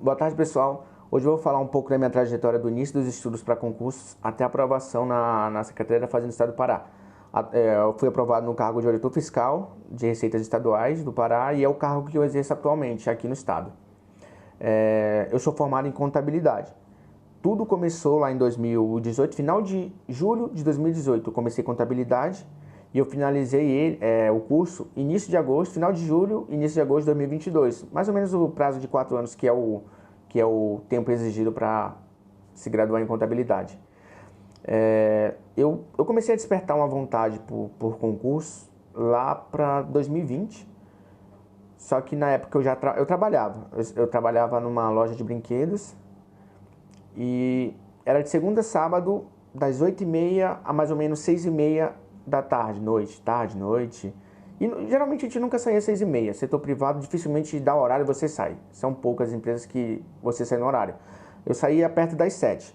Boa tarde, pessoal. Hoje eu vou falar um pouco da minha trajetória do início dos estudos para concursos até a aprovação na Secretaria da Fazenda do Estado do Pará. Eu fui aprovado no cargo de auditor fiscal de Receitas Estaduais do Pará e é o cargo que eu exerço atualmente aqui no Estado. Eu sou formado em contabilidade. Tudo começou lá em 2018, final de julho de 2018. Eu comecei contabilidade e eu finalizei o curso início de agosto, final de julho, início de agosto de 2022. Mais ou menos o prazo de 4 anos que é o tempo exigido para se graduar em contabilidade. Eu comecei a despertar uma vontade por concurso lá para 2020. Só que na época eu trabalhava numa loja de brinquedos e era de segunda a sábado, das 8h30 a mais ou menos 6h30 da tarde, noite. E geralmente a gente nunca saía às 6h30. Setor privado dificilmente dá horário e você sai. São poucas empresas que você sai no horário. Eu saía perto das 7.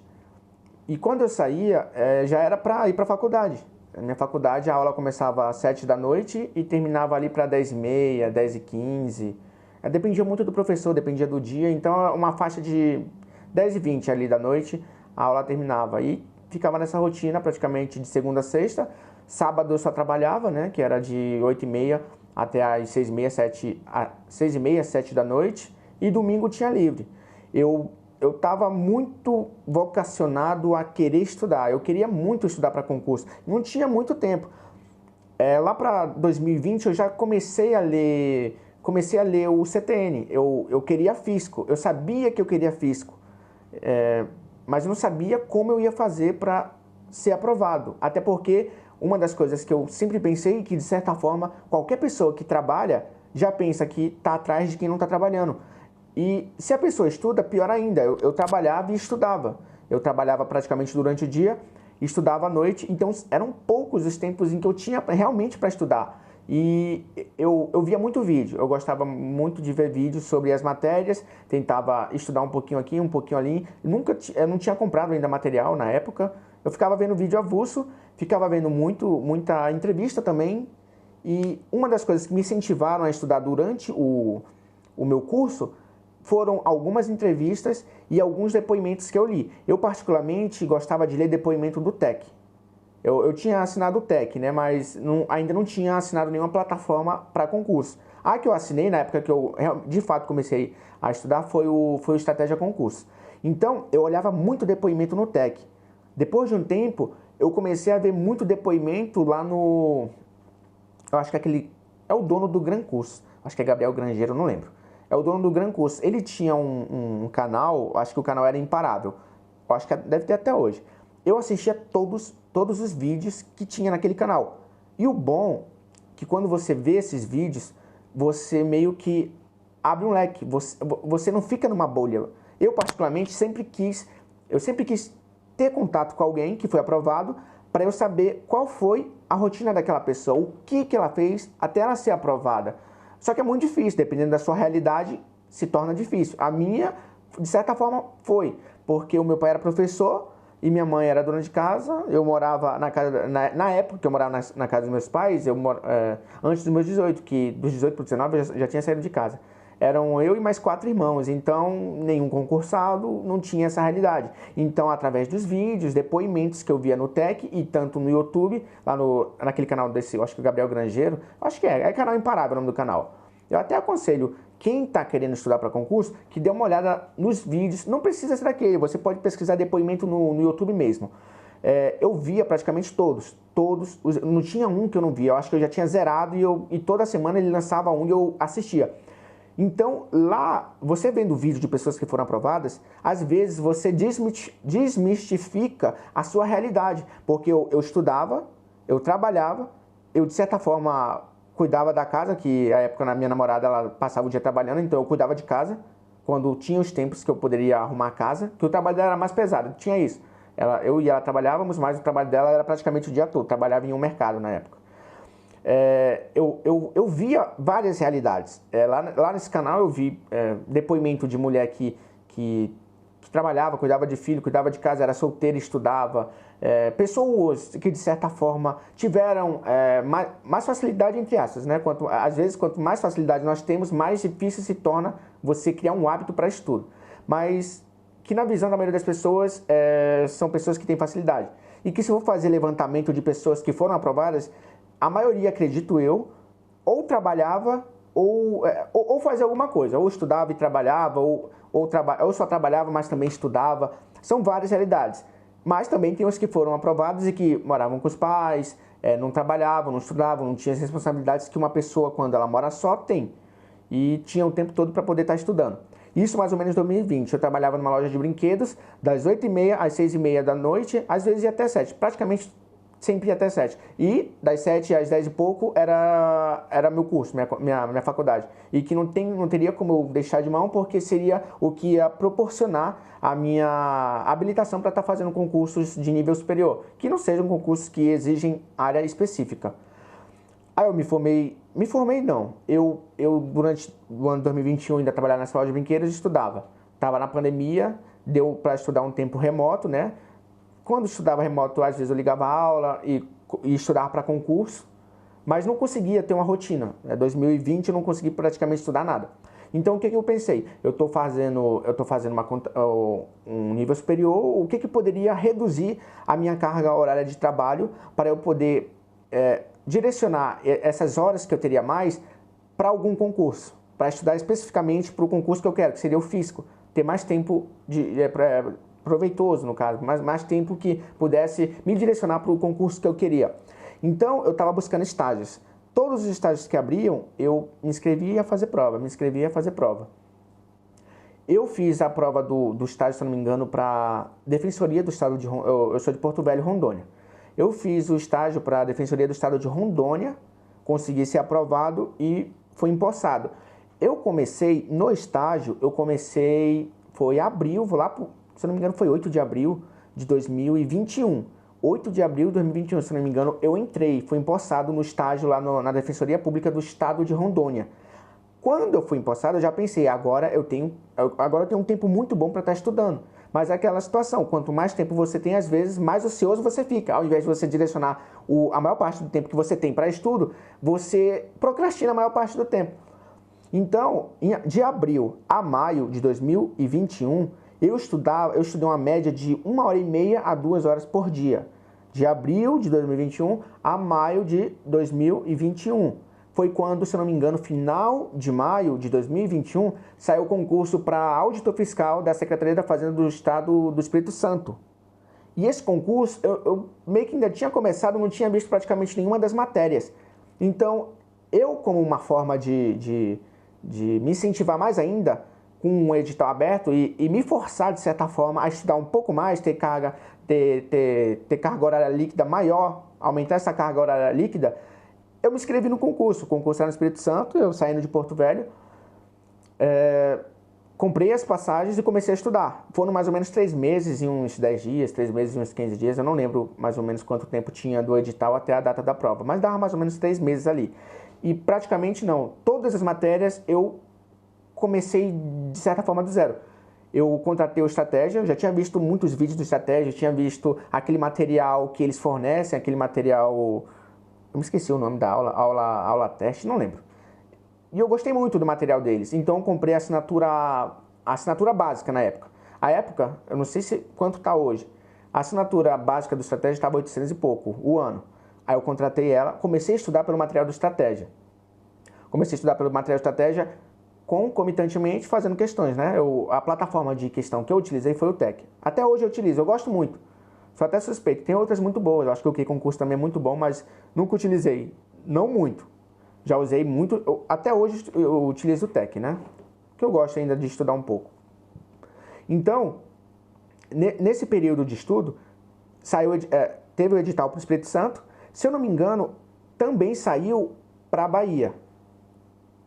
E quando eu saía, já era para ir para a faculdade. Na minha faculdade a aula começava às 7 da noite e terminava ali para 10h30, 10h15. Dependia muito do professor, dependia do dia. Então uma faixa de 10h20 ali da noite a aula terminava. E ficava nessa rotina praticamente de segunda a sexta. Sábado eu só trabalhava, né, que era de 8h30 até as 6h30, 7 da noite. E domingo tinha livre. Eu estava muito vocacionado a querer estudar. Eu queria muito estudar para concurso. Não tinha muito tempo. Lá para 2020 eu já comecei a ler o CTN. Eu queria fisco. Eu sabia que eu queria fisco. Mas eu não sabia como eu ia fazer para ser aprovado. Até porque uma das coisas que eu sempre pensei que, de certa forma, qualquer pessoa que trabalha já pensa que está atrás de quem não está trabalhando. E se a pessoa estuda, pior ainda. Eu trabalhava e estudava. Eu trabalhava praticamente durante o dia, estudava à noite. Então, eram poucos os tempos em que eu tinha realmente para estudar. E eu via muito vídeo. Eu gostava muito de ver vídeos sobre as matérias. Tentava estudar um pouquinho aqui, um pouquinho ali. Eu não tinha comprado ainda material na época. Eu ficava vendo vídeo avulso, ficava vendo muita entrevista também. E uma das coisas que me incentivaram a estudar durante o meu curso foram algumas entrevistas e alguns depoimentos que eu li. Eu particularmente gostava de ler depoimento do TEC. Eu tinha assinado o TEC, né, mas ainda não tinha assinado nenhuma plataforma para concurso. A que eu assinei na época que eu de fato comecei a estudar foi o Estratégia Concurso. Então eu olhava muito depoimento no TEC. Depois de um tempo eu comecei a ver muito depoimento lá no... Eu acho que aquele é o dono do Gran Curso. Acho que é Gabriel Grangeiro, não lembro. É o dono do Gran Curso. Ele tinha um canal, acho que o canal era Imparável. Eu acho que deve ter até hoje. Eu assistia todos os vídeos que tinha naquele canal. E o bom é que quando você vê esses vídeos, você meio que abre um leque. Você não fica numa bolha. Eu particularmente sempre quis ter contato com alguém que foi aprovado para eu saber qual foi a rotina daquela pessoa, o que ela fez até ela ser aprovada. Só que é muito difícil, dependendo da sua realidade, se torna difícil. A minha, de certa forma, foi, porque o meu pai era professor e minha mãe era dona de casa. Eu morava na casa, na época que eu morava na casa dos meus pais, antes dos meus 18, que dos 18 para os 19 eu já tinha saído de casa. Eram eu e mais 4 irmãos, então nenhum concursado, não tinha essa realidade. Então, através dos vídeos, depoimentos que eu via no TEC e tanto no YouTube, lá naquele canal desse, eu acho que o Gabriel Grangeiro, acho que é canal Imparável o nome do canal. Eu até aconselho quem está querendo estudar para concurso que dê uma olhada nos vídeos, não precisa ser daquele, você pode pesquisar depoimento no YouTube mesmo. Eu via praticamente todos, não tinha um que eu não via, eu acho que eu já tinha zerado e toda semana ele lançava um e eu assistia. Então, lá, você vendo vídeo de pessoas que foram aprovadas, às vezes você desmistifica a sua realidade. Porque eu estudava, eu trabalhava, eu de certa forma cuidava da casa, que a época a minha namorada ela passava o dia trabalhando, então eu cuidava de casa, quando tinha os tempos que eu poderia arrumar a casa, que o trabalho dela era mais pesado, tinha isso. Eu e ela trabalhávamos, mas o trabalho dela era praticamente o dia todo, trabalhava em um mercado na época. Eu via várias realidades. Lá nesse canal eu vi depoimento de mulher que trabalhava, cuidava de filho, cuidava de casa, era solteira, estudava. Pessoas que, de certa forma, tiveram mais facilidade, entre aspas, né? Às vezes, quanto mais facilidade nós temos, mais difícil se torna você criar um hábito para estudo. mas que na visão da maioria das pessoas são pessoas que têm facilidade. E que se eu for fazer levantamento de pessoas que foram aprovadas, a maioria, acredito eu, ou trabalhava ou fazia alguma coisa, ou estudava e trabalhava, ou só trabalhava, mas também estudava. São várias realidades. Mas também tem os que foram aprovados e que moravam com os pais, não trabalhavam, não estudavam, não tinham as responsabilidades que uma pessoa, quando ela mora só, tem. E tinha o tempo todo para poder estar estudando. Isso mais ou menos em 2020. Eu trabalhava numa loja de brinquedos, das 8h30 às 6h30 da noite, às vezes ia até 7, praticamente sempre ia até 7. E das 7 às 10 e pouco era meu curso, minha faculdade. E que não teria como eu deixar de mão, porque seria o que ia proporcionar a minha habilitação para estar fazendo concursos de nível superior, que não sejam concursos que exigem área específica. Aí eu me formei não, eu durante o ano de 2021 ainda trabalhava nessa loja de brinquedos e estudava. Estava na pandemia, deu para estudar um tempo remoto, né? Quando estudava remoto, às vezes eu ligava a aula e estudava para concurso, mas não conseguia ter uma rotina. Em 2020 eu não consegui praticamente estudar nada. Então o que eu pensei? Eu estou fazendo um nível superior, o que poderia reduzir a minha carga horária de trabalho para eu poder direcionar essas horas que eu teria mais para algum concurso, para estudar especificamente para o concurso que eu quero, que seria o físico, ter mais tempo proveitoso, no caso, mais tempo que pudesse me direcionar para o concurso que eu queria. Então, eu estava buscando estágios. Todos os estágios que abriam, eu me inscrevia e ia fazer prova, Eu fiz a prova do estágio, se não me engano, para Defensoria do Estado de Rondônia. Eu sou de Porto Velho, Rondônia. Eu fiz o estágio para a Defensoria do Estado de Rondônia, consegui ser aprovado e fui empossado. Eu comecei no estágio, foi em abril, se não me engano foi 8 de abril de 2021. 8 de abril de 2021, se não me engano, eu entrei, fui empossado no estágio lá na Defensoria Pública do Estado de Rondônia. Quando eu fui empossado, eu já pensei, agora eu tenho um tempo muito bom para estar estudando. Mas é aquela situação, quanto mais tempo você tem, às vezes, mais ocioso você fica. Ao invés de você direcionar a maior parte do tempo que você tem para estudo, você procrastina a maior parte do tempo. Então, de abril a maio de 2021, eu estudei uma média de 1h30 a 2 horas por dia. De abril de 2021 a maio de 2021. Foi quando, se não me engano, final de maio de 2021, saiu o concurso para auditor fiscal da Secretaria da Fazenda do Estado do Espírito Santo. E esse concurso, eu meio que ainda tinha começado, não tinha visto praticamente nenhuma das matérias. Então, eu, como uma forma de me incentivar mais ainda, com um edital aberto e me forçar, de certa forma, a estudar um pouco mais, ter carga horária líquida maior, aumentar essa carga horária líquida, eu me inscrevi no concurso. O concurso era no Espírito Santo, eu saindo de Porto Velho, comprei as passagens e comecei a estudar. Foram mais ou menos 3 meses e uns 10 dias, 3 meses e uns 15 dias, eu não lembro mais ou menos quanto tempo tinha do edital até a data da prova, mas dava mais ou menos 3 meses ali. E praticamente não, todas as matérias eu comecei de certa forma do zero. Eu contratei o Estratégia, eu já tinha visto muitos vídeos do Estratégia, tinha visto aquele material que eles fornecem, aquele material... Eu me esqueci o nome da aula teste, não lembro. E eu gostei muito do material deles, então eu comprei a assinatura básica na época. A época, eu não sei quanto está hoje, a assinatura básica do Estratégia estava 800 e pouco o ano. Aí eu contratei ela, comecei a estudar pelo material do Estratégia. Comecei a estudar pelo material do Estratégia concomitantemente fazendo questões, né? A plataforma de questão que eu utilizei foi o TEC. Até hoje eu utilizo, eu gosto muito. Sou até suspeito, tem outras muito boas, eu acho que o Concurso também é muito bom, mas nunca utilizei, não muito. Já usei muito, até hoje eu utilizo o TEC, né? Que eu gosto ainda de estudar um pouco. Então, nesse período de estudo, teve o edital para o Espírito Santo, se eu não me engano, também saiu para a Bahia.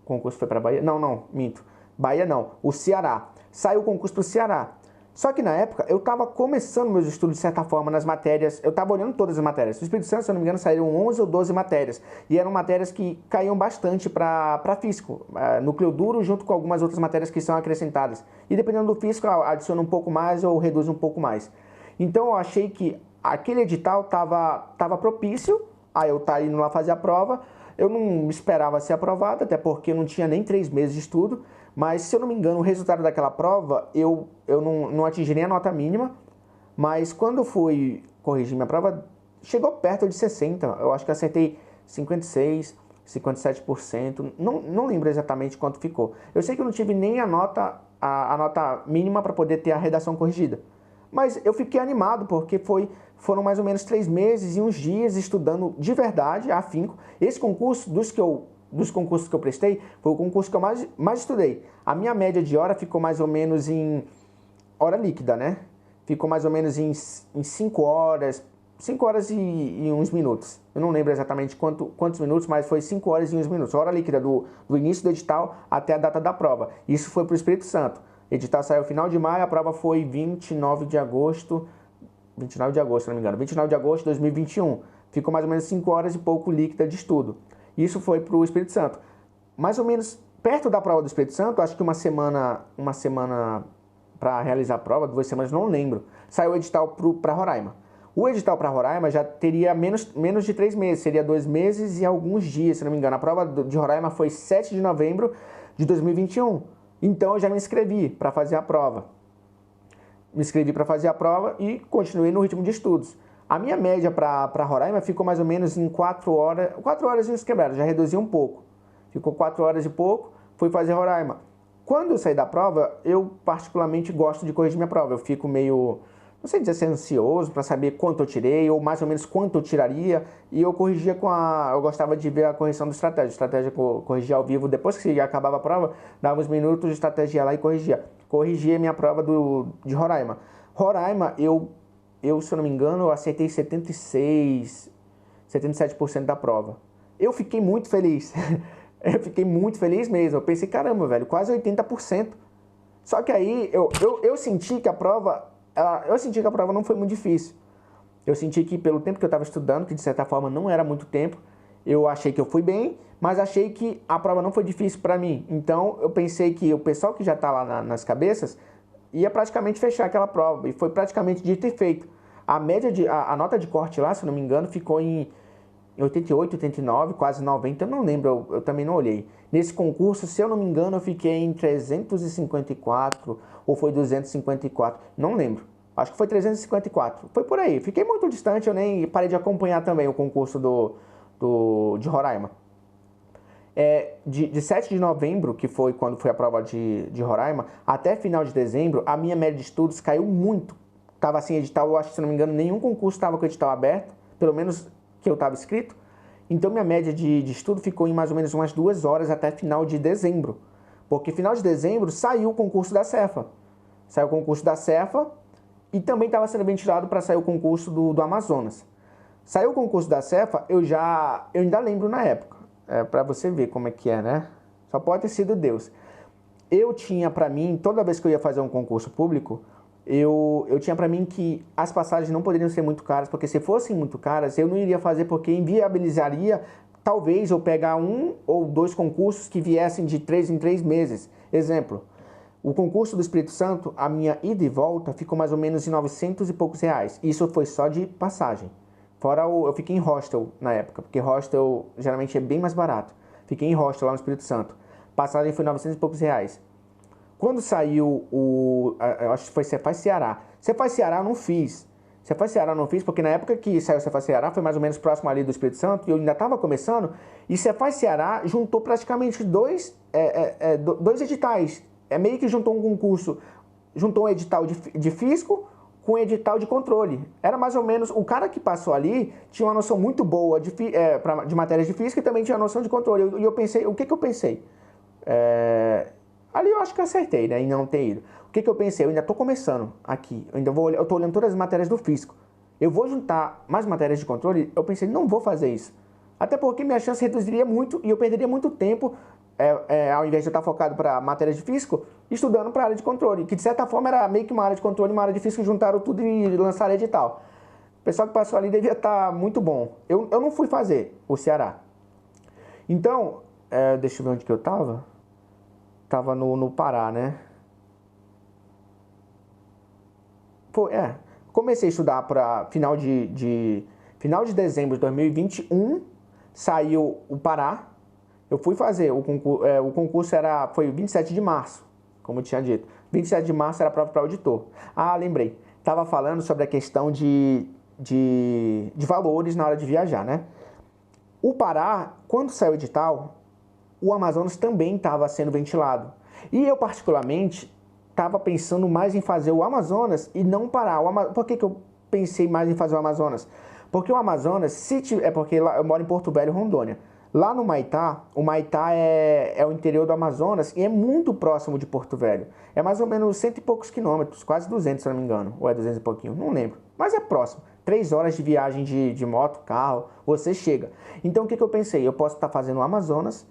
O concurso foi para a Bahia? Não, minto. Bahia não, o Ceará. Saiu o concurso para o Ceará. Só que na época eu estava começando meus estudos de certa forma nas matérias, eu estava olhando todas as matérias. No Espírito Santo, se eu não me engano, saíram 11 ou 12 matérias. E eram matérias que caíam bastante para físico, núcleo duro junto com algumas outras matérias que são acrescentadas. E dependendo do físico, adiciona um pouco mais ou reduz um pouco mais. Então eu achei que aquele edital estava propício a eu estar indo lá fazer a prova. Eu não esperava ser aprovado, até porque não tinha nem 3 meses de estudo, Mas, se eu não me engano, o resultado daquela prova, eu não atingi nem a nota mínima, mas quando eu fui corrigir minha prova, chegou perto de 60. Eu acho que acertei 56, 57%. Não lembro exatamente quanto ficou. Eu sei que eu não tive nem a nota mínima para poder ter a redação corrigida. Mas eu fiquei animado porque foram mais ou menos 3 meses e uns dias estudando de verdade, afinco. Esse concurso, dos concursos que eu prestei, foi o concurso que eu mais estudei. A minha média de hora ficou mais ou menos em hora líquida, né? Ficou mais ou menos em 5 horas, 5 horas e uns minutos. Eu não lembro exatamente quantos minutos, mas foi 5 horas e uns minutos. Hora líquida do início do edital até a data da prova. Isso foi para o Espírito Santo. O edital saiu no final de maio, a prova foi 29 de agosto, se não me engano, 29 de agosto de 2021. Ficou mais ou menos 5 horas e pouco líquida de estudo. Isso foi para o Espírito Santo. Mais ou menos perto da prova do Espírito Santo, acho que uma semana para realizar a prova, 2 semanas, não lembro, saiu o edital para Roraima. O edital para Roraima já teria menos de 3 meses, seria 2 meses e alguns dias, se não me engano. A prova de Roraima foi 7 de novembro de 2021. Então eu já me inscrevi para fazer a prova. Me inscrevi para fazer a prova e continuei no ritmo de estudos. A minha média para Roraima ficou mais ou menos em 4 horas e uns quebrados, já reduzi um pouco. Ficou 4 horas e pouco, fui fazer Roraima. Quando eu saí da prova, eu particularmente gosto de corrigir minha prova. Eu fico meio, não sei dizer se é ansioso para saber quanto eu tirei ou mais ou menos quanto eu tiraria. E eu corrigia eu gostava de ver a correção do estratégia. Estratégia corrigia ao vivo, depois que acabava a prova, dava uns minutos de estratégia lá e corrigia. Corrigia minha prova de Roraima. Roraima, se eu não me engano, eu acertei 76, 77% da prova. Eu fiquei muito feliz. Eu fiquei muito feliz mesmo. Eu pensei, caramba, velho, quase 80%. Só que aí eu senti que a prova não foi muito difícil. Eu senti que pelo tempo que eu estava estudando, que de certa forma não era muito tempo, eu achei que eu fui bem, mas achei que a prova não foi difícil para mim. Então eu pensei que o pessoal que já está lá nas cabeças ia praticamente fechar aquela prova. E foi praticamente dito e feito. A nota de corte lá, se não me engano, ficou em 88, 89, quase 90, eu não lembro, eu também não olhei. Nesse concurso, se eu não me engano, eu fiquei em 354 ou foi 254, não lembro. Acho que foi 354, foi por aí. Fiquei muito distante, eu nem parei de acompanhar também o concurso de Roraima. De 7 de novembro, que foi quando foi a prova de Roraima, até final de dezembro, a minha média de estudos caiu muito. Estava assim, edital, eu acho que se não me engano, nenhum concurso estava com o edital aberto, pelo menos que eu estava inscrito. Então minha média de estudo ficou em mais ou menos umas 2 horas até final de dezembro. Porque final de dezembro saiu o concurso da Cefa. Saiu o concurso da Cefa e também estava sendo ventilado para sair o concurso do Amazonas. Saiu o concurso da Cefa, eu ainda lembro na época. Para você ver como é que é, né? Só pode ter sido Deus. Eu tinha para mim, toda vez que eu ia fazer um concurso público, eu tinha para mim que as passagens não poderiam ser muito caras, porque se fossem muito caras, eu não iria fazer porque inviabilizaria, talvez, eu pegar 1 ou 2 concursos que viessem de 3 em 3 meses. Exemplo, o concurso do Espírito Santo, a minha ida e volta ficou mais ou menos em 900 e poucos reais. Isso foi só de passagem. Fora eu fiquei em hostel na época, porque hostel geralmente é bem mais barato. Fiquei em hostel lá no Espírito Santo. Passagem foi 900 e poucos reais. Quando saiu eu acho que foi Cefaz Ceará. Cefaz Ceará eu não fiz. Cefaz Ceará eu não fiz porque na época que saiu Cefaz Ceará foi mais ou menos próximo ali do Espírito Santo e eu ainda estava começando. E Cefaz Ceará juntou praticamente dois editais. Meio que juntou um concurso, juntou um edital de fisco com um edital de controle. Era mais ou menos, o cara que passou ali tinha uma noção muito boa de matérias de fisco e também tinha uma noção de controle. E eu pensei, o que eu pensei? Ali eu acho que eu acertei, né, em não ter ido. O que eu pensei? Eu ainda estou começando aqui, eu estou olhando todas as matérias do fisco. Eu vou juntar mais matérias de controle? Eu pensei, não vou fazer isso. Até porque minha chance reduziria muito e eu perderia muito tempo, ao invés de eu estar focado para matérias de fisco, estudando para a área de controle, que de certa forma era meio que uma área de controle e uma área de fisco, juntaram tudo e lançaram edital. O pessoal que passou ali devia estar muito bom. Eu não fui fazer o Ceará. Então, deixa eu ver onde que eu estava. Tava no Pará, né? Comecei a estudar para final de dezembro de 2021, saiu o Pará. Eu fui fazer o concurso foi 27 de março, como eu tinha dito. 27 de março era a prova para auditor. Ah, lembrei. Estava falando sobre a questão de valores na hora de viajar, né? O Pará, quando saiu o edital, o Amazonas também estava sendo ventilado. E eu, particularmente, estava pensando mais em fazer o Amazonas e não o Pará. Por que eu pensei mais em fazer o Amazonas? Porque o Amazonas, porque lá, eu moro em Porto Velho, Rondônia. Lá no Maitá, o Maitá é o interior do Amazonas e é muito próximo de Porto Velho. É mais ou menos 100 e poucos quilômetros, quase 200, se não me engano. Ou é 200 e pouquinho, não lembro. Mas é próximo. 3 horas de viagem de moto, carro, você chega. Então o que eu pensei? Eu posso estar fazendo o Amazonas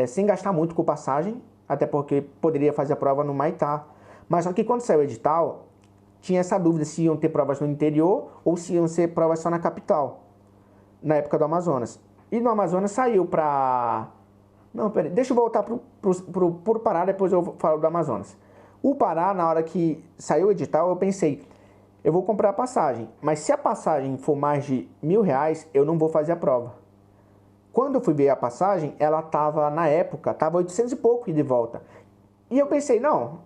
sem gastar muito com passagem, até porque poderia fazer a prova no Maitá. Mas só que quando saiu o edital, tinha essa dúvida se iam ter provas no interior ou se iam ser provas só na capital, na época do Amazonas. E no Amazonas saiu para... Não, peraí, deixa eu voltar pro Pará, depois eu falo do Amazonas. O Pará, na hora que saiu o edital, eu pensei, eu vou comprar a passagem, mas se a passagem for mais de R$1.000, eu não vou fazer a prova. Quando eu fui ver a passagem, ela estava, na época, estava 800 e pouco de volta. E eu pensei, não,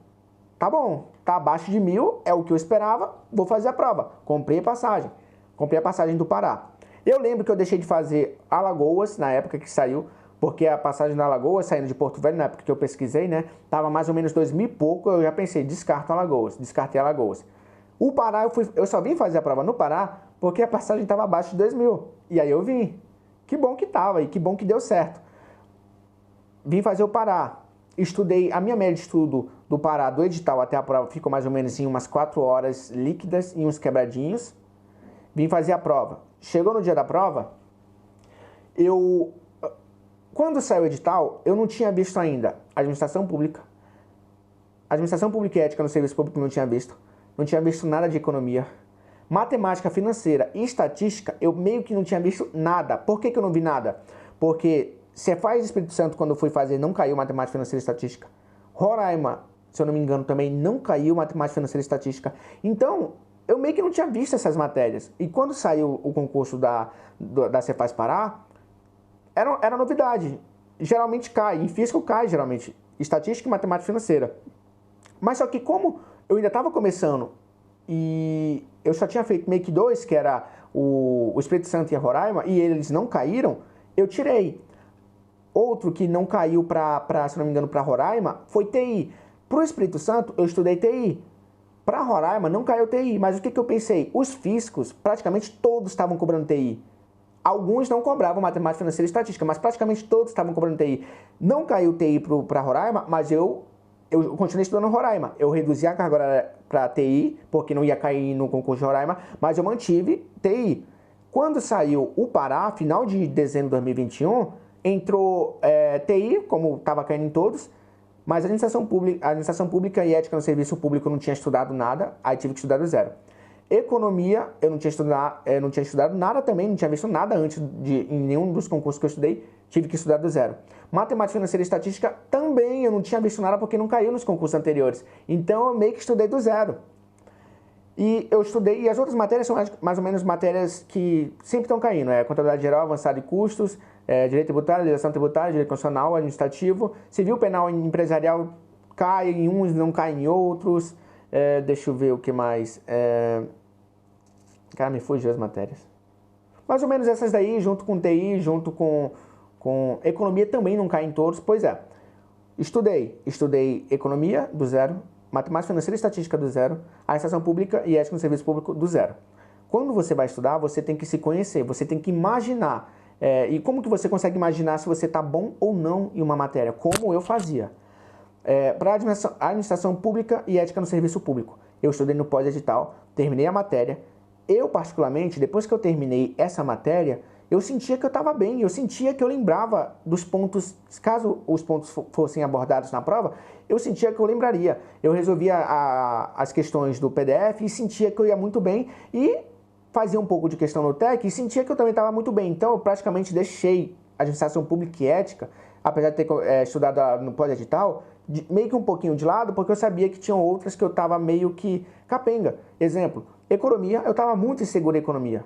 tá bom, tá abaixo de 1.000, é o que eu esperava, vou fazer a prova. Comprei a passagem do Pará. Eu lembro que eu deixei de fazer Alagoas, na época que saiu, porque a passagem da Alagoas, saindo de Porto Velho, na época que eu pesquisei, né, tava mais ou menos 2.000 e pouco, eu já pensei, descartei Alagoas. O Pará, eu só vim fazer a prova no Pará, porque a passagem estava abaixo de 2.000, e aí eu vim. Que bom que tava, e que bom que deu certo. Vim fazer o Pará. Estudei, a minha média de estudo do Pará, do edital até a prova, ficou mais ou menos em umas 4 horas líquidas e uns quebradinhos. Vim fazer a prova. Chegou no dia da prova, quando saiu o edital, eu não tinha visto ainda administração pública e ética no serviço público, não tinha visto nada de economia, matemática financeira e estatística, eu meio que não tinha visto nada. Por que eu não vi nada? Porque Cefaz Espírito Santo, quando eu fui fazer, não caiu matemática financeira e estatística. Roraima, se eu não me engano, também não caiu matemática financeira e estatística. Então, eu meio que não tinha visto essas matérias. E quando saiu o concurso da Cefaz Pará, era novidade. Geralmente cai, em físico cai, geralmente. Estatística e matemática financeira. Mas só que como eu ainda estava começando e eu só tinha feito meio que 2, que era o Espírito Santo e a Roraima, e eles não caíram, eu tirei. Outro que não caiu se não me engano, para Roraima, foi TI. Para o Espírito Santo, eu estudei TI. Para Roraima, não caiu TI. Mas o que eu pensei? Os físicos, praticamente todos estavam cobrando TI. Alguns não cobravam matemática financeira e estatística, mas praticamente todos estavam cobrando TI. Não caiu TI para Roraima, mas eu continuei estudando Roraima. Eu reduzi a carga horária para TI, porque não ia cair no concurso de Roraima, mas eu mantive TI. Quando saiu o Pará, final de dezembro de 2021, entrou TI, como estava caindo em todos, mas administração pública e ética no serviço público eu não tinha estudado nada, aí tive que estudar do zero. Economia, eu não tinha estudado nada também, não tinha visto nada antes em nenhum dos concursos que eu estudei, tive que estudar do zero. Matemática financeira e estatística também eu não tinha visto nada porque não caiu nos concursos anteriores, então eu meio que estudei do zero. E eu estudei, e as outras matérias são mais ou menos matérias que sempre estão caindo, contabilidade geral, avançada de custos, direito tributário, legislação tributária, direito constitucional, administrativo, civil, penal e empresarial cai em uns, não cai em outros. Deixa eu ver o que mais. Cara, me fugiu as matérias. Mais ou menos essas daí, junto com TI, junto com economia também não cai em todos. Pois é, estudei economia do zero, matemática financeira e estatística do zero, administração pública e ética no serviço público do zero. Quando você vai estudar, você tem que se conhecer, você tem que imaginar. E como que você consegue imaginar se você está bom ou não em uma matéria? Como eu fazia. Para administração pública e ética no serviço público. Eu estudei no pós-edital, terminei a matéria. Eu, particularmente, depois que eu terminei essa matéria, eu sentia que eu estava bem, eu sentia que eu lembrava dos pontos, caso os pontos fossem abordados na prova, eu sentia que eu lembraria. Eu resolvia as questões do PDF e sentia que eu ia muito bem e fazia um pouco de questão no TEC e sentia que eu também estava muito bem. Então, eu praticamente deixei administração pública e ética, apesar de ter estudado no pós-edital, meio que um pouquinho de lado, porque eu sabia que tinham outras que eu estava meio que capenga. Exemplo, economia, eu estava muito inseguro em economia.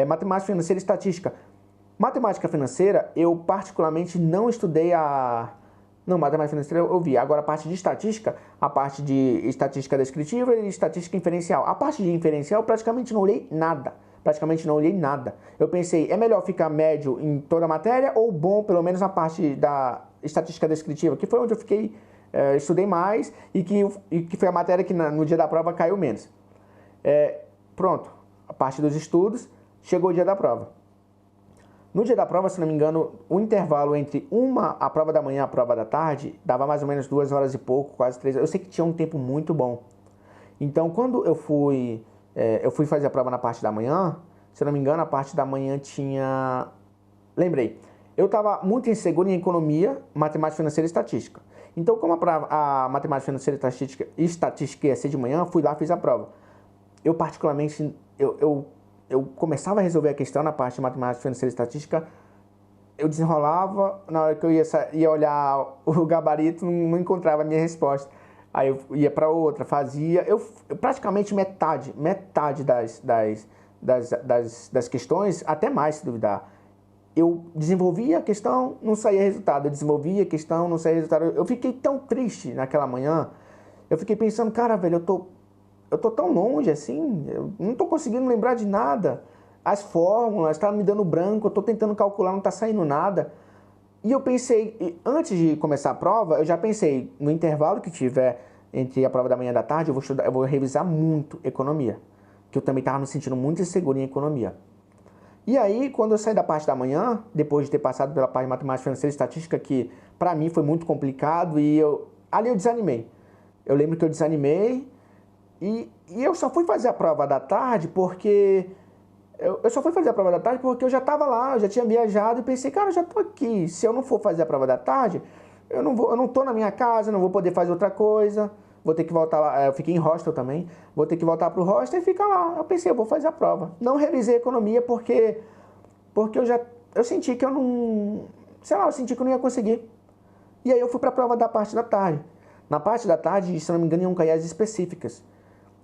Matemática financeira e estatística. Matemática financeira, eu particularmente não estudei a... Não, matemática financeira eu vi. Agora, a parte de estatística, a parte de estatística descritiva e estatística inferencial. A parte de inferencial, eu praticamente não olhei nada. Praticamente não olhei nada. Eu pensei, é melhor ficar médio em toda a matéria ou bom, pelo menos na parte da estatística descritiva, que foi onde eu fiquei, estudei mais e que foi a matéria que no dia da prova caiu menos. Pronto, a parte dos estudos, chegou o dia da prova. No dia da prova, se não me engano, o intervalo entre a prova da manhã e a prova da tarde dava mais ou menos 2 horas e pouco, quase 3 horas. Eu sei que tinha um tempo muito bom. Então, quando eu fui fazer a prova na parte da manhã, se não me engano, a parte da manhã tinha... Lembrei, eu estava muito inseguro em economia, matemática financeira e estatística. Então, como a matemática financeira e estatística ia ser de manhã, fui lá e fiz a prova. Eu, particularmente, eu começava a resolver a questão na parte de matemática financeira e estatística, eu desenrolava, na hora que eu ia olhar o gabarito, não encontrava a minha resposta. Aí eu ia para outra, fazia, eu praticamente metade das questões, até mais se duvidar. Eu desenvolvia a questão, não saía resultado, eu desenvolvia a questão, não saía resultado. Eu fiquei tão triste naquela manhã, eu fiquei pensando, cara, velho, eu tô tão longe assim, eu não tô conseguindo lembrar de nada. As fórmulas, tá me dando branco, eu tô tentando calcular, não tá saindo nada. E eu pensei, antes de começar a prova, eu já pensei, no intervalo que tiver entre a prova da manhã e da tarde, eu vou revisar muito economia. Que eu também tava me sentindo muito inseguro em economia. E aí, quando eu saí da parte da manhã, depois de ter passado pela parte de matemática financeira e estatística, que pra mim foi muito complicado, ali eu desanimei. Eu lembro que eu desanimei, e eu só fui fazer a prova da tarde porque... Eu só fui fazer a prova da tarde porque eu já estava lá, eu já tinha viajado e pensei, cara, eu já estou aqui. Se eu não for fazer a prova da tarde, eu não estou na minha casa, não vou poder fazer outra coisa. Vou ter que voltar lá, eu fiquei em hostel também, vou ter que voltar para o hostel e ficar lá. Eu pensei, eu vou fazer a prova. Não revisei economia porque eu senti que eu não... Sei lá, eu senti que eu não ia conseguir. E aí eu fui para a prova da parte da tarde. Na parte da tarde, se não me engano, iam cair as específicas.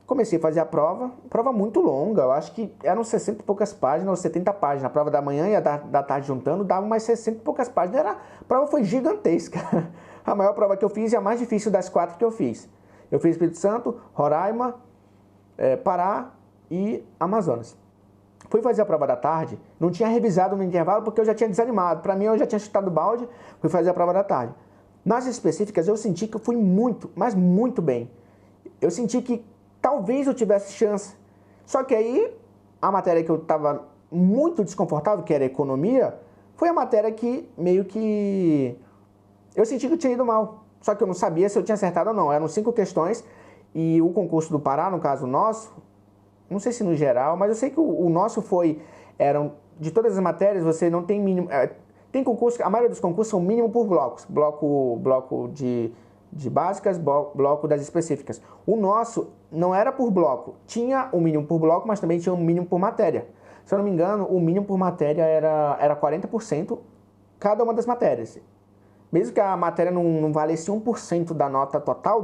Comecei a fazer a prova muito longa, eu acho que eram 60 e poucas páginas ou 70 páginas. A prova da manhã e a da tarde juntando dava umas 60 e poucas páginas. A prova foi gigantesca. A maior prova que eu fiz e a mais difícil das 4 que eu fiz. Eu fiz Espírito Santo, Roraima, Pará e Amazonas. Fui fazer a prova da tarde, não tinha revisado no intervalo porque eu já tinha desanimado. Para mim eu já tinha chutado o balde, fui fazer a prova da tarde. Nas específicas eu senti que eu fui muito, mas muito bem. Eu senti que talvez eu tivesse chance. Só que aí, a matéria que eu estava muito desconfortável, que era economia, foi a matéria que meio que eu senti que eu tinha ido mal. Só que eu não sabia se eu tinha acertado ou não. Eram 5 questões e o concurso do Pará, no caso nosso, não sei se no geral, mas eu sei que o nosso de todas as matérias, você não tem mínimo... tem concurso, a maioria dos concursos são mínimo por blocos. Bloco de básicas, bloco das específicas. O nosso não era por bloco. Tinha o mínimo por bloco, mas também tinha o mínimo por matéria. Se eu não me engano, o mínimo por matéria era 40% cada uma das matérias. Mesmo que a matéria não valesse 1% da nota total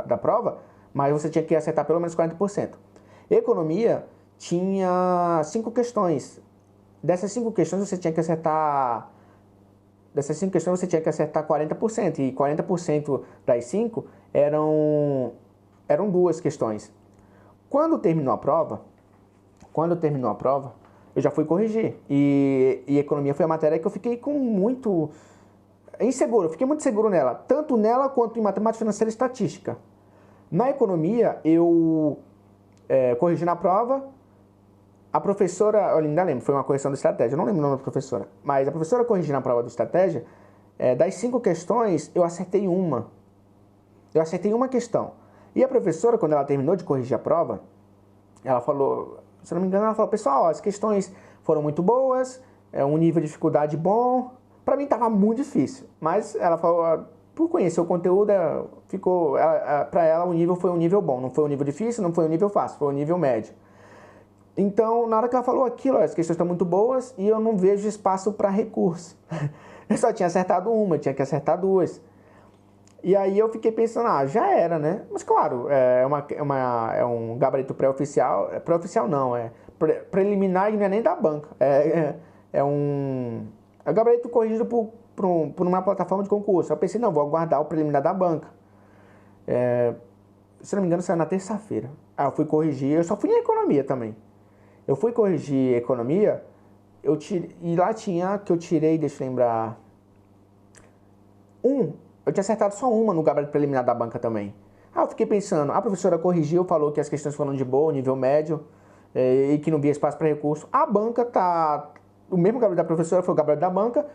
da prova, mas você tinha que acertar pelo menos 40%. Economia tinha 5 questões. Dessas 5 questões você tinha que acertar... Dessas 5 questões você tinha que acertar 40%, e 40% das 5 eram 2 questões. Quando terminou a prova, eu já fui corrigir. E economia foi a matéria que eu fiquei com muito inseguro, eu fiquei muito seguro nela, tanto nela quanto em matemática financeira e estatística. Na economia, eu corrigi na prova. A professora, eu ainda lembro, foi uma correção de estratégia, eu não lembro o nome da professora, mas a professora corrigiu na prova de estratégia, das 5 questões, eu acertei uma. Eu acertei uma questão. E a professora, quando ela terminou de corrigir a prova, ela falou, se não me engano, ela falou, pessoal, as questões foram muito boas, um nível de dificuldade bom. Para mim estava muito difícil, mas ela falou, por conhecer o conteúdo, para ela o nível foi um nível bom, não foi um nível difícil, não foi um nível fácil, foi um nível médio. Então, na hora que ela falou aquilo, as questões estão muito boas e eu não vejo espaço para recurso. Eu só tinha acertado uma, eu tinha que acertar 2. E aí eu fiquei pensando, já era, né? Mas claro, é um gabarito pré-oficial. Pré-oficial não, preliminar e não é nem da banca. É um gabarito corrigido por uma plataforma de concurso. Eu pensei, não, vou aguardar o preliminar da banca. Se não me engano, saiu na terça-feira. Aí eu fui corrigir, eu só fui em economia também. Eu fui corrigir economia, e lá tinha que eu tirei, deixa eu lembrar, eu tinha acertado só uma no gabarito preliminar da banca também. Aí eu fiquei pensando, a professora corrigiu, falou que as questões foram de boa, nível médio, e que não via espaço para recurso. A banca tá, o mesmo gabarito da professora foi o gabarito da banca.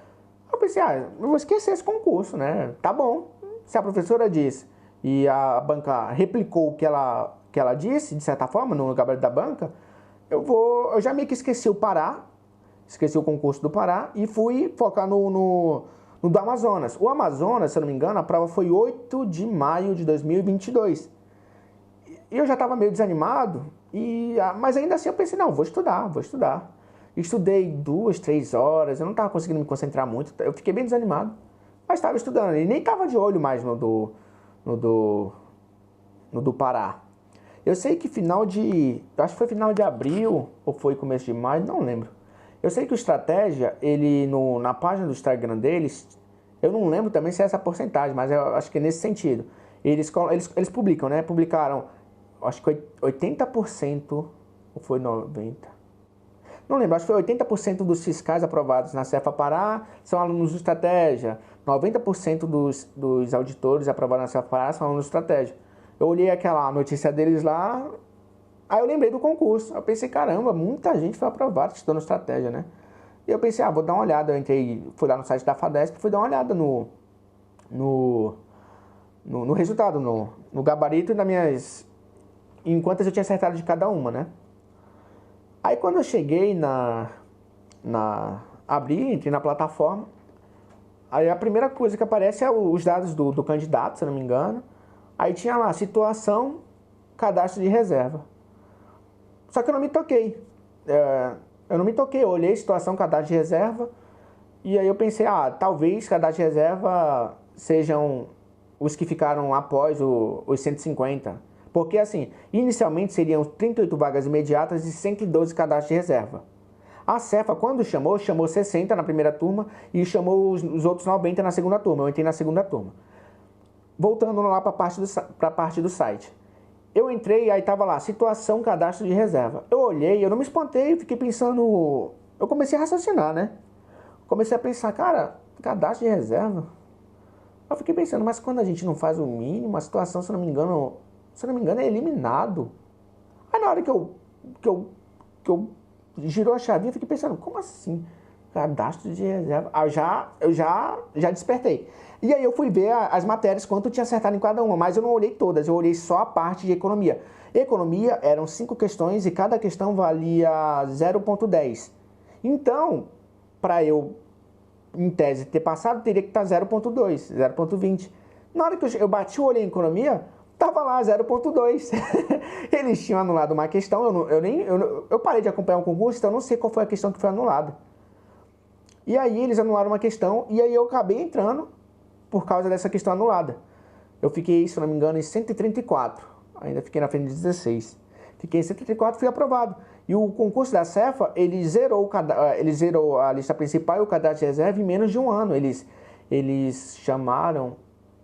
Eu pensei, eu vou esquecer esse concurso, né? Tá bom, se a professora disse e a banca replicou o que ela disse, de certa forma, no gabarito da banca, eu já meio que esqueci o Pará, esqueci o concurso do Pará e fui focar no do Amazonas. O Amazonas, se eu não me engano, a prova foi 8 de maio de 2022. E eu já estava meio desanimado, mas ainda assim eu pensei, não, vou estudar. Estudei 2, 3 horas, eu não estava conseguindo me concentrar muito, eu fiquei bem desanimado, mas estava estudando e nem estava de olho mais no do Pará. Eu sei que acho que foi final de abril ou foi começo de maio, não lembro. Eu sei que o Estratégia, ele na página do Instagram deles, eu não lembro também se é essa porcentagem, mas eu acho que é nesse sentido. Eles publicam, né? Publicaram, acho que 80% ou foi 90%. Não lembro, acho que foi 80% dos fiscais aprovados na Cefa Pará são alunos do Estratégia. 90% dos auditores aprovados na Cefa Pará são alunos do Estratégia. Eu olhei aquela notícia deles lá, aí eu lembrei do concurso. Eu pensei, caramba, muita gente foi aprovada que estudou no Estratégia, né? E eu pensei, vou dar uma olhada. Eu fui lá no site da FADESP, fui dar uma olhada no resultado, no gabarito e em quantas eu tinha acertado de cada uma, né? Aí quando eu cheguei entrei na plataforma, aí a primeira coisa que aparece é os dados do candidato, se eu não me engano. Aí tinha lá, situação, cadastro de reserva. Só que eu não me toquei. Eu olhei situação, cadastro de reserva, e aí eu pensei, talvez cadastro de reserva sejam os que ficaram após os 150. Porque assim, inicialmente seriam 38 vagas imediatas e 112 cadastros de reserva. A Cefa, quando chamou 60 na primeira turma e chamou os outros 90 na segunda turma. Eu entrei na segunda turma. Voltando lá para a parte do site. Eu entrei, aí tava lá, situação, cadastro de reserva. Eu olhei, eu não me espantei, fiquei pensando... Eu comecei a raciocinar, né? Comecei a pensar, cara, cadastro de reserva? Eu fiquei pensando, mas quando a gente não faz o mínimo, a situação, se eu não me engano, é eliminado. Aí na hora que eu girou a chavinha, eu fiquei pensando, como assim? Cadastro de reserva. Eu já despertei. E aí eu fui ver as matérias, quanto eu tinha acertado em cada uma, mas eu não olhei todas, eu olhei só a parte de economia. Economia eram 5 questões e cada questão valia 0,10. Então, para eu, em tese, ter passado, teria que estar 0,2, 0,20. Na hora que eu bati o olho em economia, tava lá 0,2. Eles tinham anulado uma questão, eu parei de acompanhar o concurso, então eu não sei qual foi a questão que foi anulada. E aí eles anularam uma questão e aí eu acabei entrando por causa dessa questão anulada. Eu fiquei, se não me engano, em 134. Ainda fiquei na frente de 16. Fiquei em 134 e fui aprovado. E o concurso da Cefa, ele zerou a lista principal e o cadastro de reserva em menos de um ano. Eles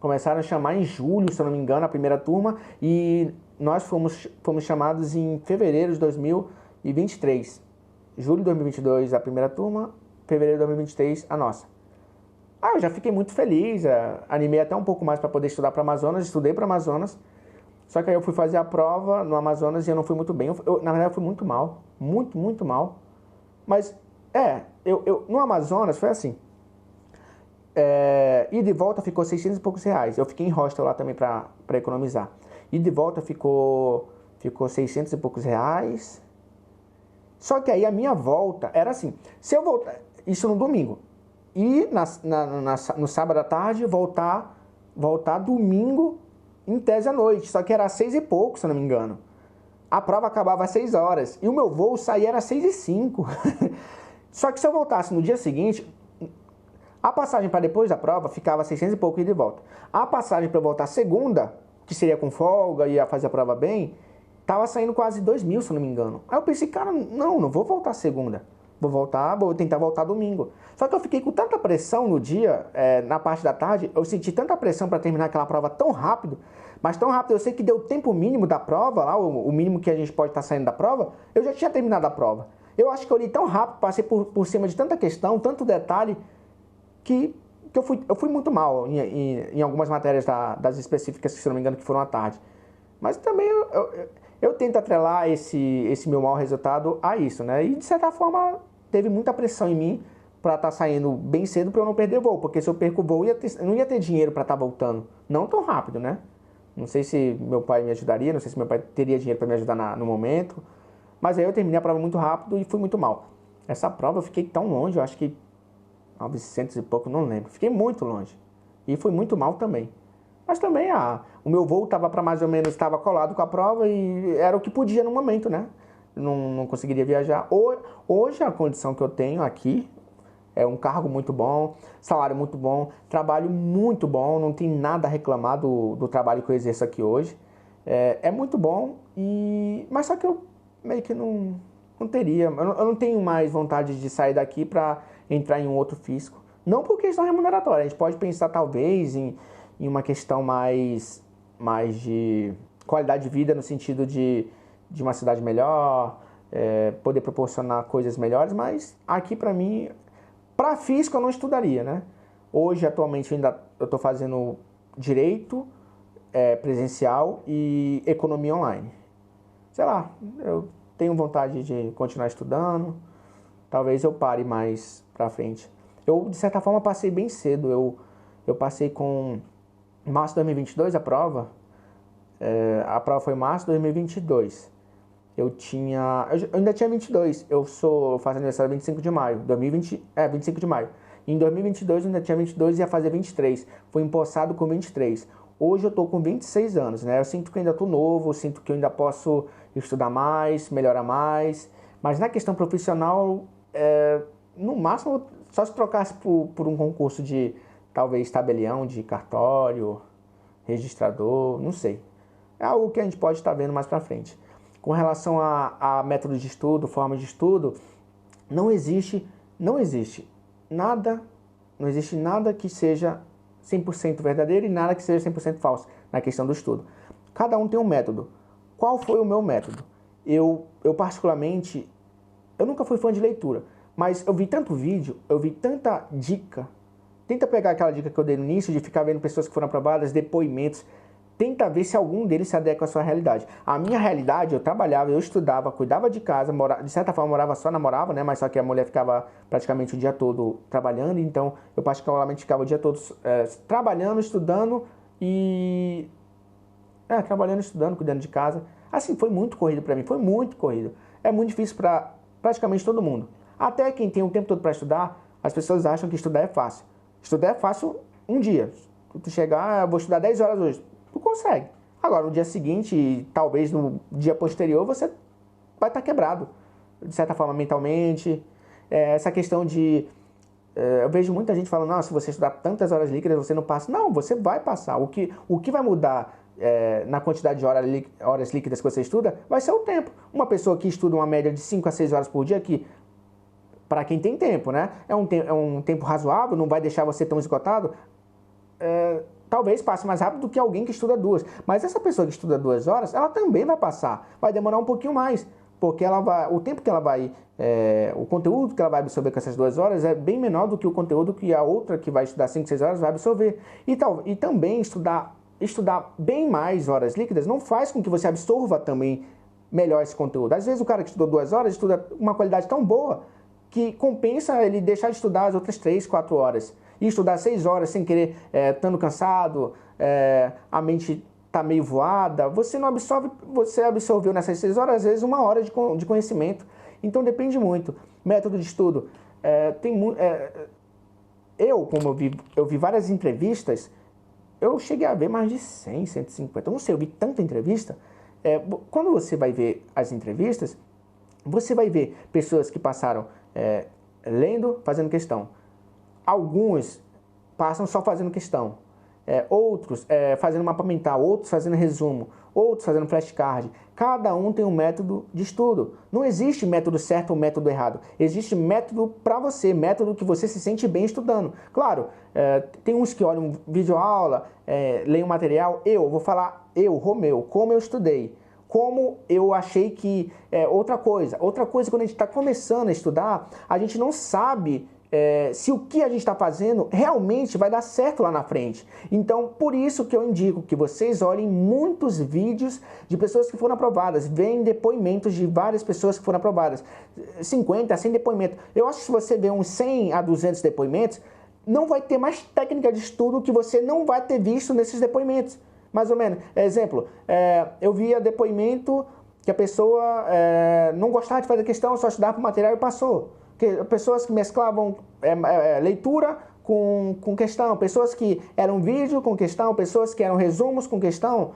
começaram a chamar em julho, se eu não me engano, a primeira turma, e nós fomos chamados em fevereiro de 2023. Julho de 2022 a primeira turma, fevereiro de 2023 a nossa. Eu já fiquei muito feliz, animei até um pouco mais para poder estudar para Amazonas, estudei para Amazonas, só que aí eu fui fazer a prova no Amazonas e eu não fui muito bem, na verdade eu fui muito mal, muito mal, mas no Amazonas foi assim, ida e volta ficou 600 e poucos reais, eu fiquei em hostel lá também para economizar, ida e volta ficou 600 e poucos reais, só que aí a minha volta era assim, se eu voltar, isso no domingo, e no sábado à tarde voltar domingo em tese à noite, só que era 6 e pouco, se eu não me engano. A prova acabava às 6 horas e o meu voo saía era 6 e 5. Só que se eu voltasse no dia seguinte, a passagem para depois da prova ficava 600 e pouco ida e de volta. A passagem para eu voltar segunda, que seria com folga, ia fazer a prova bem, tava saindo quase 2.000, se eu não me engano. Aí eu pensei, cara, não vou voltar segunda. vou tentar voltar domingo. Só que eu fiquei com tanta pressão no dia, na parte da tarde, eu senti tanta pressão para terminar aquela prova tão rápido, mas tão rápido, eu sei que deu o tempo mínimo da prova, lá, o mínimo que a gente pode estar saindo da prova, eu já tinha terminado a prova. Eu acho que eu li tão rápido, passei por cima de tanta questão, tanto detalhe, que eu fui muito mal em algumas matérias das específicas, se não me engano, que foram à tarde. Mas também eu tento atrelar esse meu mau resultado a isso, né? E de certa forma teve muita pressão em mim para estar saindo bem cedo para eu não perder voo, porque se eu perco o voo eu não ia ter dinheiro para estar voltando, não tão rápido, né? Não sei se meu pai me ajudaria, não sei se meu pai teria dinheiro para me ajudar no momento, mas aí eu terminei a prova muito rápido e fui muito mal. Essa prova eu fiquei tão longe, eu acho que 900 e pouco, não lembro. Fiquei muito longe e fui muito mal também. Mas também o meu voo estava para mais ou menos, estava colado com a prova e era o que podia no momento, né? Não conseguiria viajar. Hoje a condição que eu tenho aqui é um cargo muito bom, salário muito bom, trabalho muito bom, não tem nada a reclamar do trabalho que eu exerço aqui hoje. É muito bom, mas só que eu meio que não teria, eu não tenho mais vontade de sair daqui para entrar em um outro fisco. Não por questão remuneratória, a gente pode pensar talvez em uma questão mais de qualidade de vida no sentido de uma cidade melhor, poder proporcionar coisas melhores, mas aqui para mim, para fisco eu não estudaria, né? Hoje, atualmente, eu estou fazendo direito presencial e economia online. Sei lá, eu tenho vontade de continuar estudando, talvez eu pare mais pra frente. Eu, de certa forma, passei bem cedo, eu passei com março de 2022 a prova foi março de 2022. Eu ainda tinha 22, eu faço aniversário 25 de maio, 25 de maio. Em 2022 eu ainda tinha 22 e ia fazer 23, fui empossado com 23. Hoje eu tô com 26 anos, né? Eu sinto que eu ainda tô novo, eu sinto que eu ainda posso estudar mais, melhorar mais, mas na questão profissional, no máximo, só se trocasse por um concurso de, talvez, tabelião, de cartório, registrador, não sei. É algo que a gente pode estar vendo mais pra frente. Com relação a método de estudo, forma de estudo, não existe nada que seja 100% verdadeiro e nada que seja 100% falso na questão do estudo. Cada um tem um método. Qual foi o meu método? Eu particularmente, eu nunca fui fã de leitura, mas eu vi tanto vídeo, eu vi tanta dica. Tenta pegar aquela dica que eu dei no início de ficar vendo pessoas que foram aprovadas, depoimentos. Tenta ver se algum deles se adequa à sua realidade. A minha realidade, eu trabalhava, eu estudava, cuidava de casa, de certa forma morava só, namorava, né? Mas só que a mulher ficava praticamente o dia todo trabalhando, então eu particularmente ficava o dia todo trabalhando, estudando e... trabalhando, estudando, cuidando de casa. Assim, foi muito corrido pra mim, foi muito corrido. É muito difícil pra praticamente todo mundo. Até quem tem o tempo todo pra estudar, as pessoas acham que estudar é fácil. Estudar é fácil um dia. Tu chegar, vou estudar 10 horas hoje. Tu consegue. Agora, no dia seguinte, e talvez no dia posterior, você vai estar quebrado. De certa forma, mentalmente. Essa questão de... eu vejo muita gente falando, se você estudar tantas horas líquidas, você não passa. Não, você vai passar. O que vai mudar na quantidade de horas líquidas que você estuda, vai ser o tempo. Uma pessoa que estuda uma média de 5 a 6 horas por dia, que para quem tem tempo, né? É um tempo razoável, não vai deixar você tão esgotado. Talvez passe mais rápido do que alguém que estuda 2. Mas essa pessoa que estuda 2 horas, ela também vai passar. Vai demorar um pouquinho mais. Porque o tempo que ela vai... o conteúdo que ela vai absorver com essas 2 horas é bem menor do que o conteúdo que a outra que vai estudar 5, 6 horas vai absorver. E também estudar bem mais horas líquidas não faz com que você absorva também melhor esse conteúdo. Às vezes o cara que estudou 2 horas estuda uma qualidade tão boa que compensa ele deixar de estudar as outras 3, 4 horas. E estudar 6 horas sem querer, estando cansado, a mente está meio voada, você não absorve, você absorveu nessas 6 horas, às vezes 1 hora de conhecimento. Então depende muito. Método de estudo. Como eu vi várias entrevistas, eu cheguei a ver mais de 100, 150. Eu não sei, eu vi tanta entrevista. Quando você vai ver as entrevistas, você vai ver pessoas que passaram lendo, fazendo questão. Alguns passam só fazendo questão. outros fazendo mapa mental, outros fazendo resumo, outros fazendo flashcard. Cada um tem um método de estudo. Não existe método certo ou método errado. Existe método para você, método que você se sente bem estudando. Claro, tem uns que olham videoaula, leem um material. Eu vou falar, Romeu, como eu estudei. Como eu achei que... outra coisa, quando a gente está começando a estudar, a gente não sabe se o que a gente está fazendo realmente vai dar certo lá na frente. Então, por isso que eu indico que vocês olhem muitos vídeos de pessoas que foram aprovadas. Vêm depoimentos de várias pessoas que foram aprovadas. 50, 100 depoimentos. Eu acho que se você ver uns 100 a 200 depoimentos, não vai ter mais técnica de estudo que você não vai ter visto nesses depoimentos. Mais ou menos. Exemplo, eu via depoimento que a pessoa não gostava de fazer questão, só estudava para o material e passou. Pessoas que mesclavam leitura com questão, pessoas que eram vídeo com questão, pessoas que eram resumos com questão,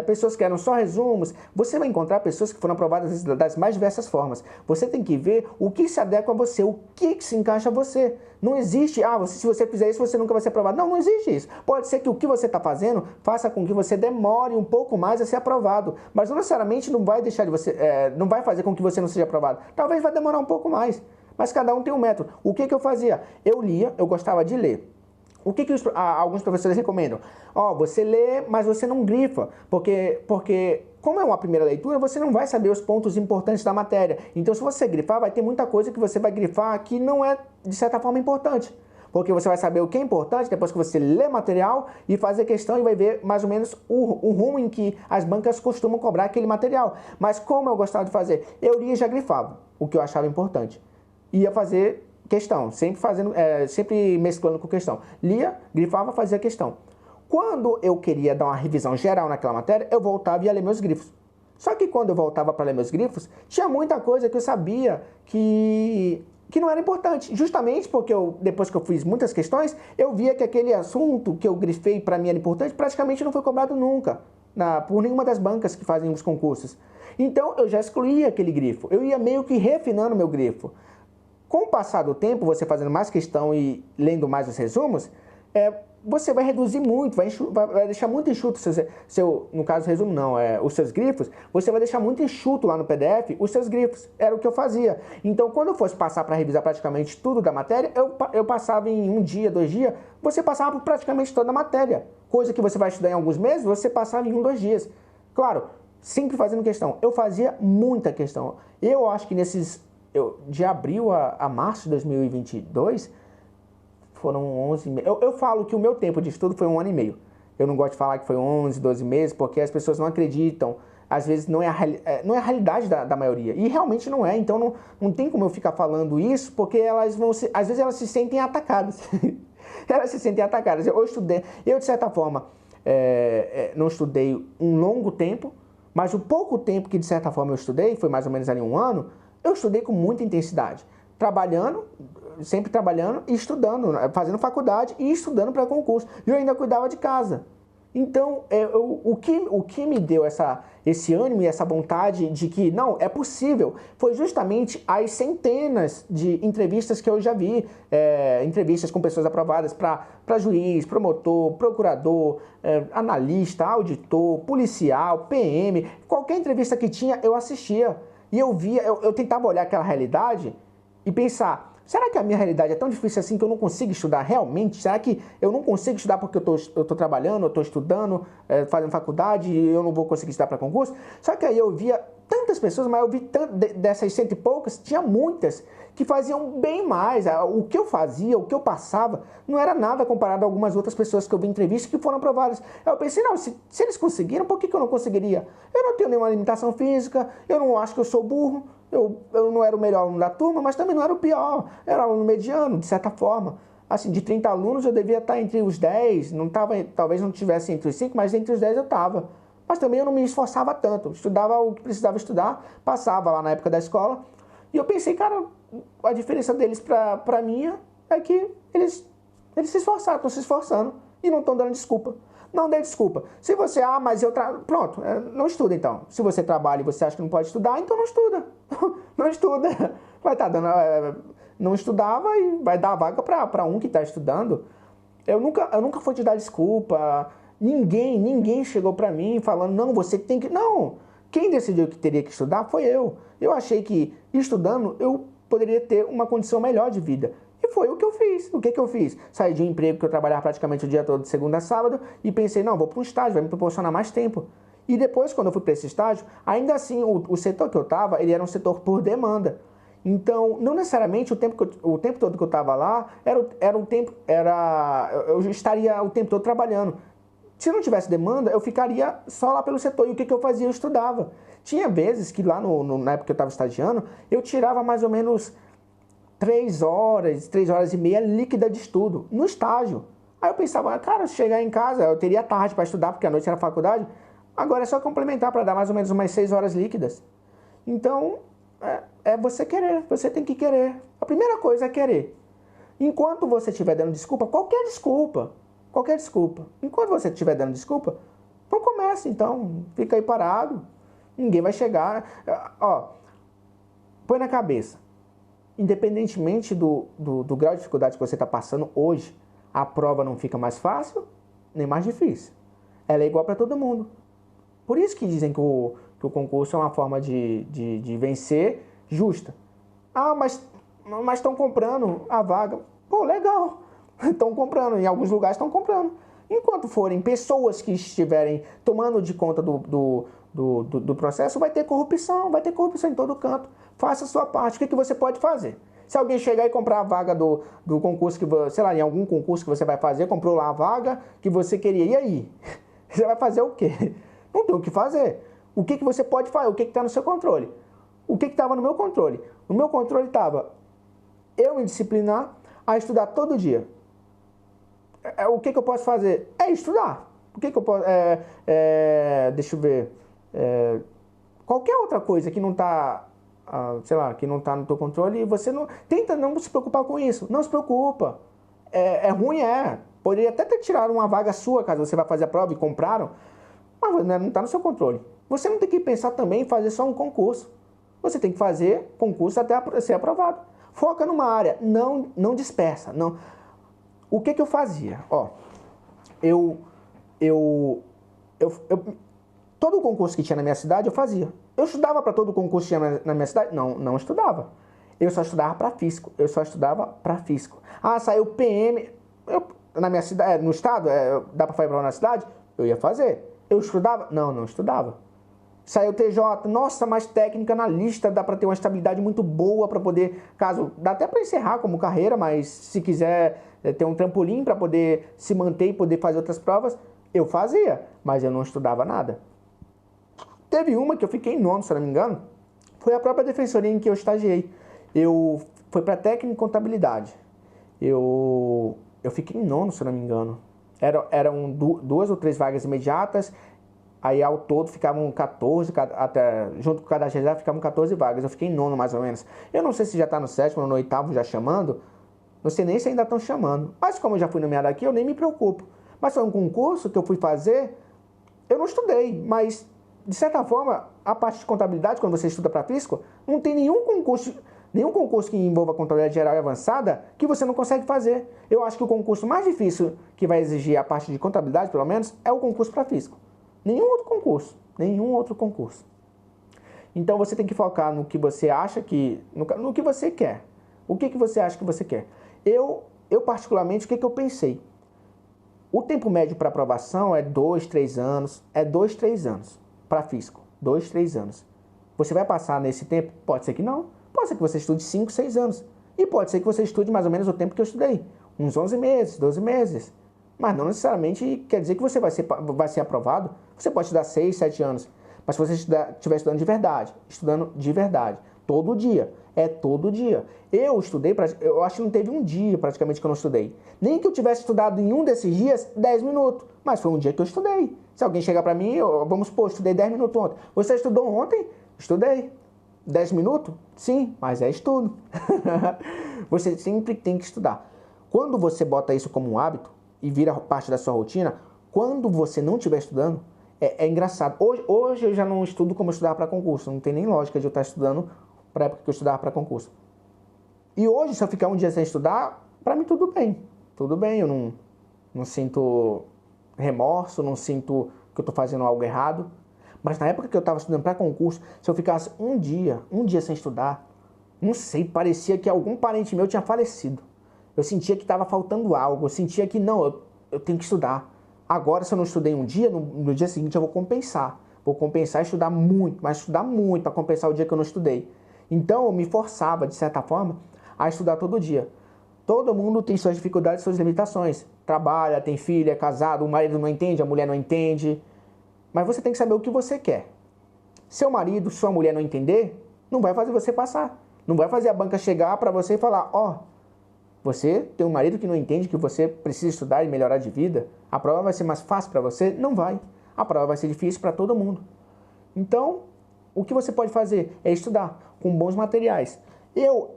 pessoas que eram só resumos. Você vai encontrar pessoas que foram aprovadas das mais diversas formas. Você tem que ver o que se adequa a você, o que se encaixa a você. Não existe, se você fizer isso, você nunca vai ser aprovado. Não, não existe isso. Pode ser que o que você está fazendo faça com que você demore um pouco mais a ser aprovado, mas não necessariamente não vai deixar de você, não vai fazer com que você não seja aprovado. Talvez vai demorar um pouco mais. Mas cada um tem um método. O que eu fazia? Eu lia, eu gostava de ler. O que alguns professores recomendam? Você lê, mas você não grifa, porque como é uma primeira leitura, você não vai saber os pontos importantes da matéria. Então, se você grifar, vai ter muita coisa que você vai grifar que não é, de certa forma, importante. Porque você vai saber o que é importante depois que você lê material e fazer questão e vai ver mais ou menos o rumo em que as bancas costumam cobrar aquele material. Mas como eu gostava de fazer? Eu lia e já grifava o que eu achava importante. Ia fazer questão, sempre mesclando com questão. Lia, grifava, fazia questão. Quando eu queria dar uma revisão geral naquela matéria, eu voltava e ia ler meus grifos. Só que quando eu voltava para ler meus grifos, tinha muita coisa que eu sabia que não era importante. Justamente porque depois que eu fiz muitas questões, eu via que aquele assunto que eu grifei para mim era importante, praticamente não foi cobrado nunca, por nenhuma das bancas que fazem os concursos. Então, eu já excluía aquele grifo. Eu ia meio que refinando meu grifo. Com o passar do tempo, você fazendo mais questão e lendo mais os resumos, você vai reduzir muito, vai deixar muito enxuto no caso resumo não, os seus grifos, você vai deixar muito enxuto lá no PDF os seus grifos, era o que eu fazia. Então, quando eu fosse passar para revisar praticamente tudo da matéria, eu passava em 1 dia, 2 dias, você passava por praticamente toda a matéria. Coisa que você vai estudar em alguns meses, você passava em 1, 2 dias. Claro, sempre fazendo questão. Eu fazia muita questão. Eu acho que de abril a março de 2022, foram 11 meses. Eu falo que o meu tempo de estudo foi 1 ano e meio. Eu não gosto de falar que foi 11, 12 meses, porque as pessoas não acreditam. Às vezes não é a realidade da maioria. E realmente não é. Então não tem como eu ficar falando isso, porque às vezes elas se sentem atacadas. Elas se sentem atacadas. Eu de certa forma, não estudei um longo tempo, mas o pouco tempo que de certa forma eu estudei, foi mais ou menos ali 1 ano, eu estudei com muita intensidade, sempre trabalhando e estudando, fazendo faculdade e estudando para concurso. E eu ainda cuidava de casa. Então, o que me deu esse ânimo e essa vontade de que, não, é possível, foi justamente as centenas de entrevistas que eu já vi, entrevistas com pessoas aprovadas para juiz, promotor, procurador, analista, auditor, policial, PM, qualquer entrevista que tinha, eu assistia. E eu tentava olhar aquela realidade e pensar, será que a minha realidade é tão difícil assim que eu não consigo estudar realmente? Será que eu não consigo estudar porque eu estou trabalhando, eu estou estudando, fazendo faculdade e eu não vou conseguir estudar para concurso? Só que aí eu via tantas pessoas, mas eu vi dessas 100 e poucas, tinha muitas que faziam bem mais. O que eu fazia, o que eu passava, não era nada comparado a algumas outras pessoas que eu vi em entrevista que foram aprovadas. Aí eu pensei, não, se eles conseguiram, por que eu não conseguiria? Eu não tenho nenhuma limitação física, eu não acho que eu sou burro, eu não era o melhor aluno da turma, mas também não era o pior, era aluno mediano, de certa forma. Assim, de 30 alunos eu devia estar entre os 10, talvez não tivesse entre os 5, mas entre os 10 eu estava. Mas também eu não me esforçava tanto, estudava o que precisava estudar, passava lá na época da escola. E eu pensei, cara, a diferença deles para mim é que eles se esforçaram, estão se esforçando e não estão dando desculpa. Não dê desculpa. Se você, mas pronto, não estuda então. Se você trabalha e você acha que não pode estudar, então não estuda. Não estuda. Vai estar dando, não estudava e vai dar a vaga para um que está estudando. Eu nunca fui te dar desculpa. Ninguém chegou pra mim falando, não, você tem que... Não, quem decidiu que teria que estudar foi eu. Eu achei que estudando eu poderia ter uma condição melhor de vida. E foi o que eu fiz. O que que eu fiz? Saí de um emprego que eu trabalhava praticamente o dia todo, de segunda a sábado, e pensei, não, vou para um estágio, vai me proporcionar mais tempo. E depois, quando eu fui para esse estágio, ainda assim, o setor que eu estava, ele era um setor por demanda. Então, não necessariamente o tempo todo que eu estava lá, eu estaria o tempo todo trabalhando. Se não tivesse demanda, eu ficaria só lá pelo setor. E o que eu fazia? Eu estudava. Tinha vezes que lá na época que eu estava estagiando, eu tirava mais ou menos 3 horas e meia líquida de estudo, no estágio. Aí eu pensava, cara, se chegar em casa, eu teria tarde para estudar, porque à noite era faculdade, agora é só complementar para dar mais ou menos umas 6 horas líquidas. Então, é você querer, você tem que querer. A primeira coisa é querer. Enquanto você estiver dando desculpa, qualquer desculpa, enquanto você estiver dando desculpa, não comece então, fica aí parado, ninguém vai chegar. Ó, põe na cabeça, independentemente do grau de dificuldade que você está passando hoje, a prova não fica mais fácil, nem mais difícil. Ela é igual para todo mundo. Por isso que dizem que o concurso é uma forma de vencer justa. Ah, mas estão comprando a vaga. Pô, legal. Estão comprando, em alguns lugares estão comprando. Enquanto forem pessoas que estiverem tomando de conta do processo, vai ter corrupção em todo canto. Faça a sua parte. O que você pode fazer? Se alguém chegar e comprar a vaga do concurso que você, sei lá, em algum concurso que você vai fazer, comprou lá a vaga que você queria, e aí? Você vai fazer o quê? Não tem o que fazer. O que você pode fazer? O que está no seu controle? O que estava no meu controle? No meu controle estava eu me disciplinar a estudar todo dia. O que eu posso fazer? É estudar. O que eu posso... deixa eu ver. Qualquer outra coisa que não está, sei lá, que não está no teu controle, você não... Tenta não se preocupar com isso. Não se preocupa. É ruim, é. Poderia até ter tirado uma vaga sua, caso você vá fazer a prova e compraram, mas não está no seu controle. Você não tem que pensar também em fazer só um concurso. Você tem que fazer concurso até ser aprovado. Foca numa área, não dispersa. Não. O que eu fazia? Ó, todo concurso que tinha na minha cidade eu fazia. Eu estudava para todo concurso que tinha na minha cidade? Não estudava. Eu só estudava para físico. Ah, saiu PM. Na minha cidade, no estado, dá para fazer prova na cidade? Eu ia fazer. Eu estudava? Não estudava. Saiu TJ, nossa, mais técnica analista, dá para ter uma estabilidade muito boa para poder, caso, dá até para encerrar como carreira, mas se quiser ter um trampolim para poder se manter e poder fazer outras provas, eu fazia, mas eu não estudava nada. Teve uma que eu fiquei em nono, se não me engano, foi a própria defensoria em que eu estagiei. Foi para técnica em contabilidade. Eu fiquei em nono, se não me engano. Eram 2 ou 3 vagas imediatas. Aí ao todo ficavam 14, até, junto com cada GESA ficavam 14 vagas. Eu fiquei em nono mais ou menos. Eu não sei se já está no 7º ou no 8º já chamando. Não sei nem se ainda estão chamando. Mas como eu já fui nomeado aqui, eu nem me preocupo. Mas foi um concurso que eu fui fazer, eu não estudei. Mas, de certa forma, a parte de contabilidade, quando você estuda para físico, não tem nenhum concurso que envolva contabilidade geral e avançada que você não consegue fazer. Eu acho que o concurso mais difícil que vai exigir a parte de contabilidade, pelo menos, é o concurso para físico. Nenhum outro concurso. Então você tem que focar no que você acha que... no que você quer. O que você acha que você quer? Eu particularmente, o que eu pensei? O tempo médio para aprovação é 2, 3 anos. Para físico. 2, 3 anos. Você vai passar nesse tempo? Pode ser que não. Pode ser que você estude 5, 6 anos. E pode ser que você estude mais ou menos o tempo que eu estudei. Uns 11 meses, 12 meses. Mas não necessariamente quer dizer que você vai ser aprovado. Você pode estudar 6, 7 anos. Mas se você estiver estudando de verdade, todo dia, todo dia. Eu estudei, eu acho que não teve um dia praticamente que eu não estudei. Nem que eu tivesse estudado em um desses dias 10 minutos, mas foi um dia que eu estudei. Se alguém chegar para mim, vamos supor, estudei 10 minutos ontem. Você estudou ontem? Estudei. 10 minutos? Sim, mas é estudo. Você sempre tem que estudar. Quando você bota isso como um hábito, e vira parte da sua rotina, quando você não estiver estudando, é engraçado. Hoje eu já não estudo como eu estudava para concurso, não tem nem lógica de eu estar estudando para a época que eu estudava para concurso. E hoje, se eu ficar um dia sem estudar, para mim tudo bem, eu não sinto remorso, não sinto que eu estou fazendo algo errado. Mas na época que eu estava estudando para concurso, se eu ficasse um dia sem estudar, não sei, parecia que algum parente meu tinha falecido. Eu sentia que estava faltando algo, eu sentia que não, eu tenho que estudar. Agora, se eu não estudei um dia, no dia seguinte eu vou compensar. Vou compensar e estudar muito, mas estudar muito para compensar o dia que eu não estudei. Então eu me forçava, de certa forma, a estudar todo dia. Todo mundo tem suas dificuldades, suas limitações. Trabalha, tem filho, é casado, o marido não entende, a mulher não entende. Mas você tem que saber o que você quer. Seu marido, sua mulher não entender, não vai fazer você passar. Não vai fazer a banca chegar para você e falar, ó, você tem um marido que não entende que você precisa estudar e melhorar de vida, a prova vai ser mais fácil para você? Não vai. A prova vai ser difícil para todo mundo. Então, o que você pode fazer é estudar com bons materiais. Eu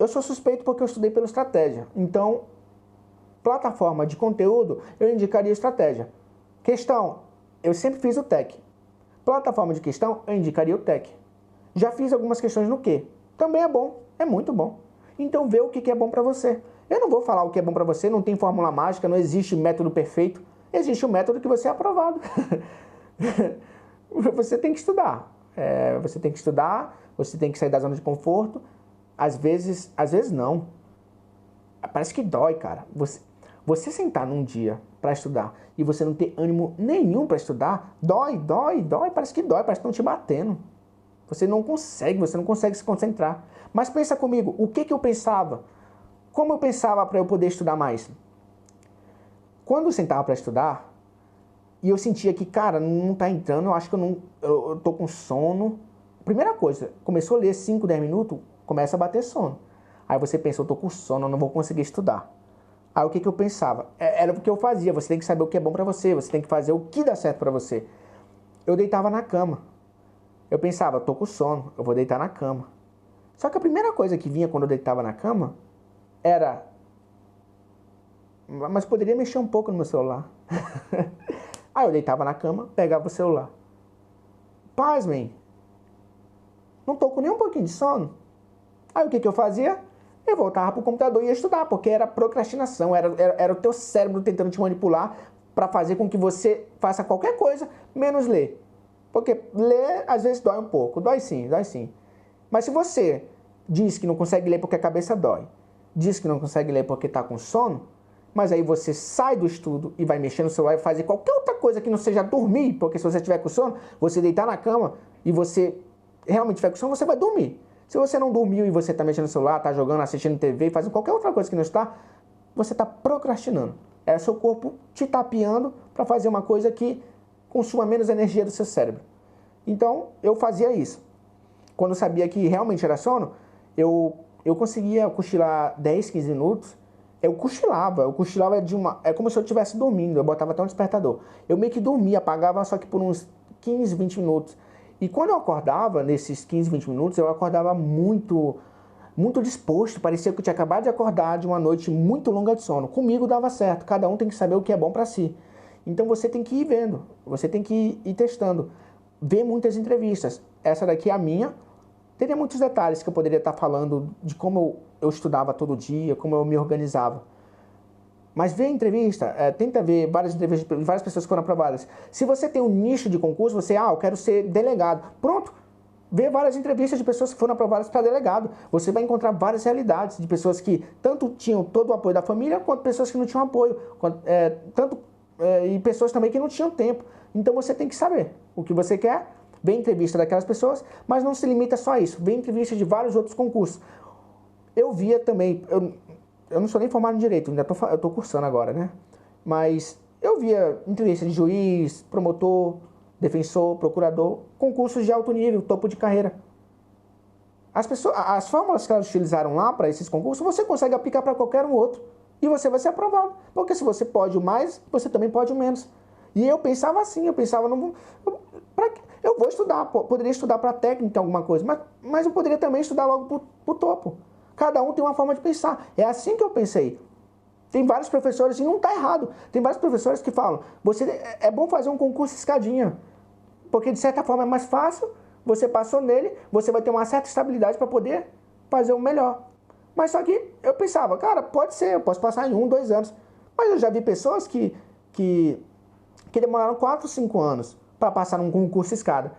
sou suspeito porque eu estudei pela Estratégia. Então, plataforma de conteúdo, eu indicaria Estratégia. Questão, eu sempre fiz o TEC. Plataforma de questão, eu indicaria o TEC. Já fiz algumas questões no Q. Também é bom, é muito bom. Então, vê o que é bom para você. Eu não vou falar o que é bom para você, não tem fórmula mágica, não existe método perfeito. Existe o método que você é aprovado. Você tem que estudar. Você tem que estudar, você tem que sair da zona de conforto. Às vezes não. Parece que dói, cara. Você sentar num dia para estudar e você não ter ânimo nenhum para estudar, dói, parece que estão te batendo. Você não consegue se concentrar. Mas pensa comigo, o que eu pensava? Como eu pensava para eu poder estudar mais? Quando eu sentava para estudar, e eu sentia que, cara, não tá entrando, eu acho que eu tô com sono. Primeira coisa, começou a ler 5, 10 minutos, começa a bater sono. Aí você pensa, eu tô com sono, eu não vou conseguir estudar. Aí o que eu pensava? Era o que eu fazia, você tem que saber o que é bom pra você, você tem que fazer o que dá certo pra você. Eu deitava na cama. Eu pensava, tô com sono, eu vou deitar na cama. Só que a primeira coisa que vinha quando eu deitava na cama era... Mas poderia mexer um pouco no meu celular. Aí eu deitava na cama, pegava o celular. Pasmem, não tô com nem um pouquinho de sono. Aí o que eu fazia? Eu voltava pro computador e ia estudar, porque era procrastinação, era o teu cérebro tentando te manipular para fazer com que você faça qualquer coisa, menos ler. Porque ler, às vezes, dói um pouco. Dói sim. Mas se você diz que não consegue ler porque a cabeça dói, diz que não consegue ler porque está com sono, mas aí você sai do estudo e vai mexer no celular e fazer qualquer outra coisa que não seja dormir, porque se você estiver com sono, você deitar na cama e você realmente estiver com sono, você vai dormir. Se você não dormiu e você está mexendo no celular, está jogando, assistindo TV, fazendo qualquer outra coisa que não está, você está procrastinando. É o seu corpo te tapeando para fazer uma coisa que consuma menos energia do seu cérebro. Então, eu fazia isso. Quando eu sabia que realmente era sono, eu conseguia cochilar 10, 15 minutos. Eu cochilava é como se eu estivesse dormindo, eu botava até um despertador. Eu meio que dormia, apagava só que por uns 15, 20 minutos. E quando eu acordava, nesses 15, 20 minutos, eu acordava muito disposto, parecia que eu tinha acabado de acordar de uma noite muito longa de sono. Comigo dava certo, cada um tem que saber o que é bom para si. Então você tem que ir vendo, você tem que ir testando. Ver muitas entrevistas. Essa daqui é a minha. Teria muitos detalhes que eu poderia estar falando de como eu estudava todo dia, como eu me organizava. Mas vê entrevista, tenta ver várias entrevistas de várias pessoas que foram aprovadas. Se você tem um nicho de concurso, eu quero ser delegado. Pronto, vê várias entrevistas de pessoas que foram aprovadas para delegado. Você vai encontrar várias realidades de pessoas que tanto tinham todo o apoio da família, quanto pessoas que não tinham apoio. E pessoas também que não tinham tempo. Então você tem que saber o que você quer, vê entrevista daquelas pessoas, mas não se limita só a isso. Vê entrevista de vários outros concursos. Eu via também... Eu não sou nem formado em Direito, eu tô cursando agora, né? Mas eu via entrevista de juiz, promotor, defensor, procurador, concursos de alto nível, topo de carreira. As fórmulas que elas utilizaram lá para esses concursos, você consegue aplicar para qualquer um outro. E você vai ser aprovado. Porque se você pode o mais, você também pode o menos. E eu pensava assim, eu vou estudar, poderia estudar para técnica alguma coisa, mas eu poderia também estudar logo para o topo. Cada um tem uma forma de pensar. É assim que eu pensei. Tem vários professores, e não está errado, tem vários professores que falam, é bom fazer um concurso escadinha, porque de certa forma é mais fácil, você passou nele, você vai ter uma certa estabilidade para poder fazer o melhor. Mas só que eu pensava, cara, pode ser, eu posso passar em 1, 2 anos. Mas eu já vi pessoas que demoraram 4, 5 anos para passar num concurso escada.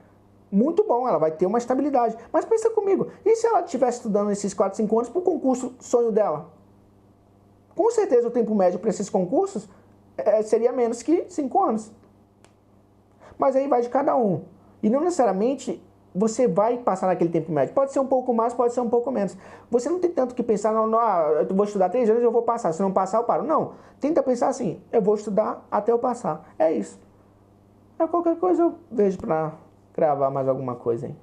Muito bom, ela vai ter uma estabilidade. Mas pensa comigo, e se ela estivesse estudando esses 4, 5 anos para o concurso sonho dela? Com certeza o tempo médio para esses concursos seria menos que 5 anos. Mas aí vai de cada um. E não necessariamente você vai passar naquele tempo médio. Pode ser um pouco mais, pode ser um pouco menos. Você não tem tanto que pensar, não, eu vou estudar 3 anos e eu vou passar. Se não passar, eu paro. Não. Tenta pensar assim, eu vou estudar até eu passar. É isso. Qualquer coisa eu vejo para gravar mais alguma coisa aí.